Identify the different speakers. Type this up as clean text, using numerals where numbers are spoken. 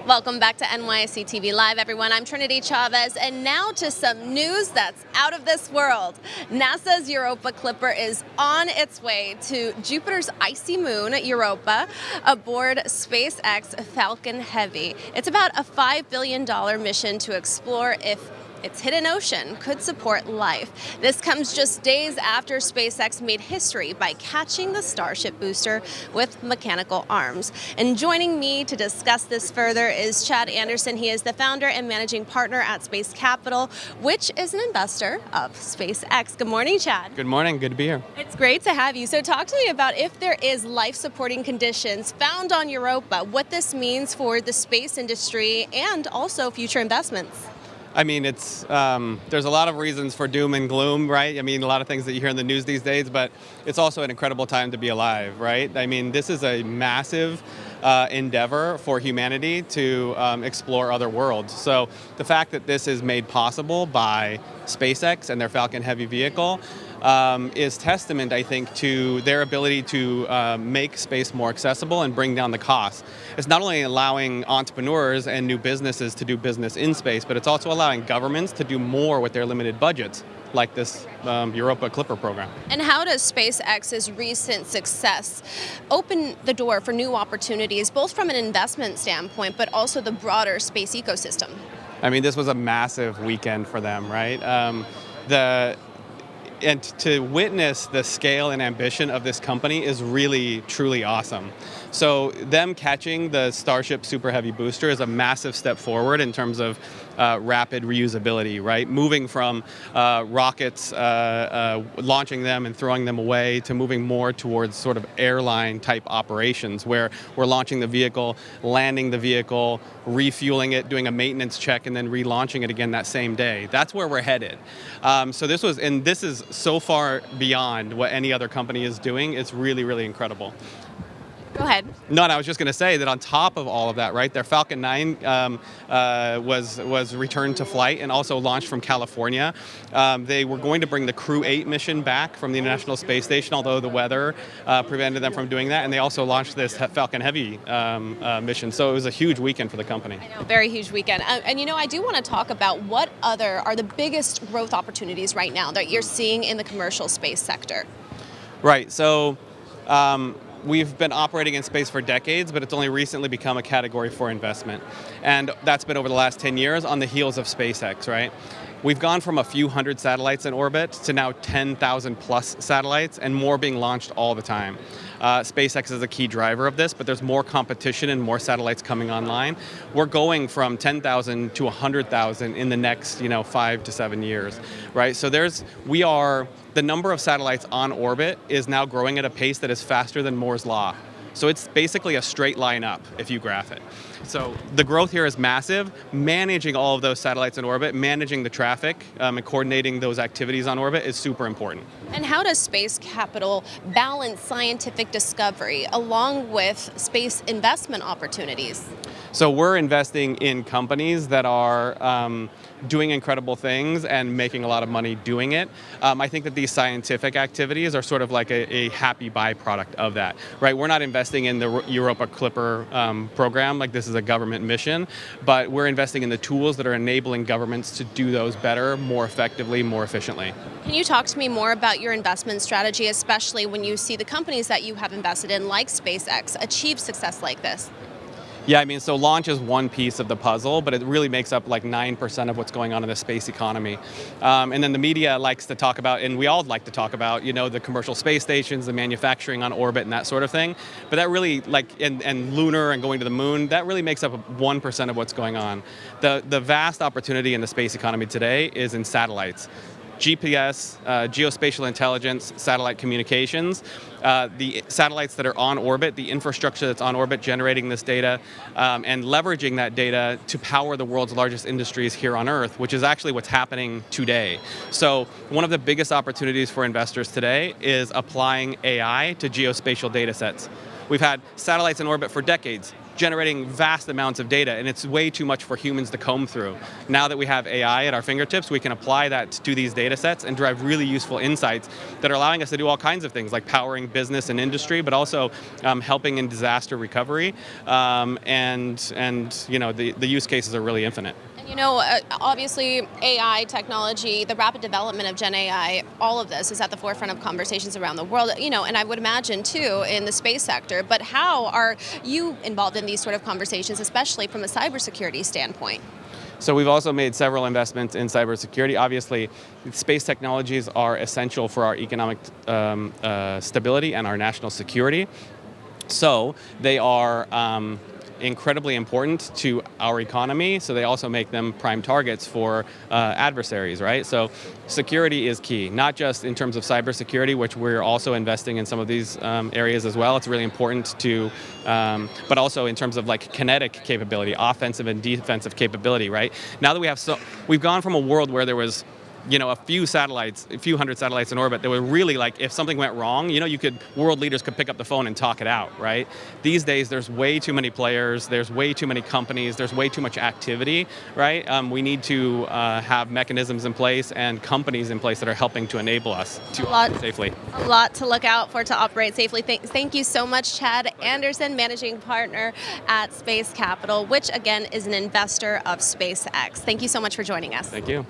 Speaker 1: Welcome back to NYSE TV Live, everyone. I'm Trinity Chavez, and now to some news that's out of this world. NASA's Europa Clipper is on its way to Jupiter's icy moon, Europa, aboard SpaceX Falcon Heavy. It's about a $5 billion mission to explore if its hidden ocean could support life. This comes just days after SpaceX made history by catching the Starship booster with mechanical arms. And joining me to discuss this further is Chad Anderson. He is the founder and managing partner at Space Capital, which is an investor of SpaceX. Good morning, Chad.
Speaker 2: Good morning. Good to be here.
Speaker 1: It's great to have you. So talk to me about if there is life-supporting conditions found on Europa, what this means for the space industry and also future investments.
Speaker 2: I mean, there's a lot of reasons for doom and gloom, right? I mean, a lot of things that you hear in the news these days, but it's also an incredible time to be alive, right? I mean, this is a massive endeavor for humanity to explore other worlds. So the fact that this is made possible by SpaceX and their Falcon Heavy vehicle is testament, I think, to their ability to make space more accessible and bring down the costs. It's not only allowing entrepreneurs and new businesses to do business in space, but it's also allowing governments to do more with their limited budgets, like this Europa Clipper program.
Speaker 1: And how does SpaceX's recent success open the door for new opportunities, both from an investment standpoint, but also the broader space ecosystem?
Speaker 2: I mean, this was a massive weekend for them, right? And to witness the scale and ambition of this company is really, truly awesome. So them catching the Starship Super Heavy booster is a massive step forward in terms of rapid reusability, right? Moving from rockets, launching them and throwing them away, to moving more towards sort of airline type operations where we're launching the vehicle, landing the vehicle, refueling it, doing a maintenance check, and then relaunching it again that same day. That's where we're headed. So this is so far beyond what any other company is doing. It's really, really incredible.
Speaker 1: Go ahead.
Speaker 2: No, and I was just going to say that on top of all of that, right, their Falcon 9 was returned to flight and also launched from California. They were going to bring the Crew 8 mission back from the International Space Station, although the weather prevented them from doing that. And they also launched this Falcon Heavy mission. So it was a huge weekend for the company.
Speaker 1: I know, very huge weekend. And you know, I do want to talk about what other are the biggest growth opportunities right now that you're seeing in the commercial space sector.
Speaker 2: Right. So we've been operating in space for decades, but it's only recently become a category for investment. And that's been over the last 10 years on the heels of SpaceX, right? We've gone from a few hundred satellites in orbit to now 10,000 plus satellites and more being launched all the time. SpaceX is a key driver of this, but there's more competition and more satellites coming online. We're going from 10,000 to 100,000 in the next, 5 to 7 years, right? So the number of satellites on orbit is now growing at a pace that is faster than Moore's Law. So it's basically a straight line up if you graph it. So the growth here is massive. Managing all of those satellites in orbit, managing the traffic, and coordinating those activities on orbit is super important.
Speaker 1: And how does Space Capital balance scientific discovery along with space investment opportunities?
Speaker 2: So we're investing in companies that are doing incredible things and making a lot of money doing it. I think that these scientific activities are sort of like a happy byproduct of that, right? We're not investing in the Europa Clipper program, like this is a government mission, but we're investing in the tools that are enabling governments to do those better, more effectively, more efficiently.
Speaker 1: Can you talk to me more about your investment strategy, especially when you see the companies that you have invested in, like SpaceX, achieve success like this?
Speaker 2: Yeah, I mean, so launch is one piece of the puzzle, but it really makes up like 9% of what's going on in the space economy. And then the media likes to talk about, and we all like to talk about, the commercial space stations, the manufacturing on orbit and that sort of thing. But that really, and lunar and going to the moon, that really makes up 1% of what's going on. The vast opportunity in the space economy today is in satellites. GPS, geospatial intelligence, satellite communications, the satellites that are on orbit, the infrastructure that's on orbit generating this data, and leveraging that data to power the world's largest industries here on Earth, which is actually what's happening today. So one of the biggest opportunities for investors today is applying AI to geospatial data sets. We've had satellites in orbit for decades. generating vast amounts of data, and it's way too much for humans to comb through. Now that we have AI at our fingertips, we can apply that to these data sets and drive really useful insights that are allowing us to do all kinds of things, like powering business and industry, but also helping in disaster recovery. And you know, the use cases are really infinite.
Speaker 1: You know, obviously AI technology, the rapid development of Gen AI, all of this is at the forefront of conversations around the world, you know, and I would imagine too in the space sector. But how are you involved in these sort of conversations, especially from a cybersecurity standpoint?
Speaker 2: So we've also made several investments in cybersecurity. Obviously, space technologies are essential for our economic stability and our national security. So they are incredibly important to our economy, so they also make them prime targets for adversaries, right? So security is key, not just in terms of cybersecurity, which we're also investing in some of these areas as well. It's really important to, but also in terms of like kinetic capability, offensive and defensive capability, right? Now that we've gone from a world where there was, you know, a few hundred satellites in orbit that were really like, if something went wrong, you know, world leaders could pick up the phone and talk it out, right? These days, there's way too many players, there's way too many companies, there's way too much activity, right? We need to have mechanisms in place and companies in place that are helping to enable us to operate safely.
Speaker 1: A lot to look out for to operate safely. Thank you so much, Chad Anderson, managing partner at Space Capital, which again is an investor of SpaceX. Thank you so much for joining us.
Speaker 2: Thank you.